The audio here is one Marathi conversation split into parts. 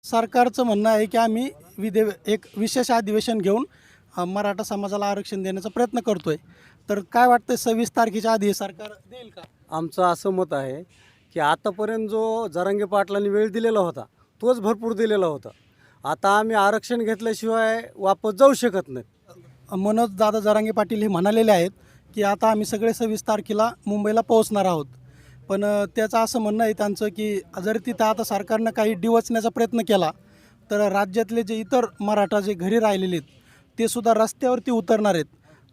सरकारचं म्हणणं आहे की आम्ही एक विशेष अधिवेशन घेऊन मराठा समाजाला आरक्षण देण्याचा प्रयत्न करतोय. तर काय वाटतं 26 तारखेच्या आधी हे सरकार देईल का? आमचं असं मत आहे की आतापर्यंत जो जरांगे पाटलांनी वेळ दिलेला होता तोच भरपूर दिलेला होता. आता आम्ही आरक्षण घेतल्याशिवाय वापस जाऊ शकत नाही. मनोज दादा जरांगे पाटील हे म्हणालेले आहेत की आता आम्ही सगळे 26 तारखेला मुंबईला पोहोचणार आहोत. पण त्याचं असं म्हणणं आहे त्यांचं की जर तिथं आता सरकारनं काही डिवचण्याचा प्रयत्न केला तर राज्यातले जे इतर मराठा जे घरी राहिलेले आहेत ते सुद्धा रस्त्यावरती उतरणार आहेत.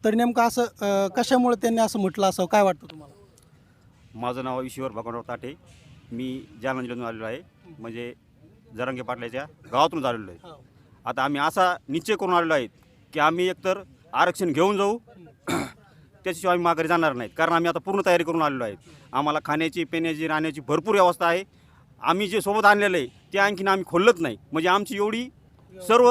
तर नेमकं असं कशामुळे त्यांनी असं म्हटलं असावं, काय वाटतं तुम्हाला? माझं नाव ईश्वर भगवानराव ताटे. मी जालना जिल्ह्यातून आलेलो आहे, म्हणजे जरांगे पाटलाच्या गावातून आलेलो आहे. आता आम्ही असा निश्चय करून आलेलो आहे की आम्ही एकतर आरक्षण घेऊन जाऊ त्याच्याशिवाय आम्ही माघारी जाणार नाहीत. कारण आम्ही आता पूर्ण तयारी करून आलेलो आहे. आम्हाला खाण्याची, पिण्याची, राहण्याची भरपूर व्यवस्था आहे. आम्ही जे सोबत आणलेलं आहे ते आणखीन आम्ही खोललंच नाही. म्हणजे आमची एवढी सर्व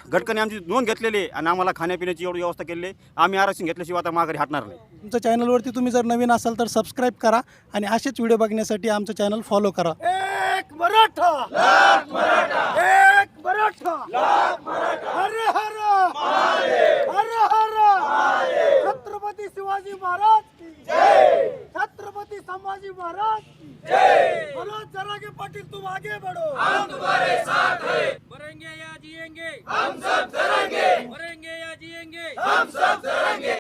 घटकांनी आमची नोंद घेतलेली आहे आणि आम्हाला खाण्यापिण्याची एवढी व्यवस्था केलेली आहे. आम्ही आरक्षण घेतल्याशिवाय आता माघारी हटणार नाही. तुमच्या चॅनलवरती तुम्ही जर नवीन असाल तर सबस्क्राईब करा आणि असेच व्हिडिओ बघण्यासाठी आमचं चॅनल फॉलो करा. एक मराठा लाख मराठा, एक मराठा लाख मराठा, हर हर महादेव, हर हर महादेव. छत्रपती शिवाजी महाराज की जय, छत्रपती संभाजी महाराज की जय. मनोज जरांगे पाटील तुम आगे बढ़ो, हम तुम्हारे साथ हैं. मरेंगे या जिएंगे हम सब जरांगे, मरेंगे या जिएंगे हम सब जरांगे.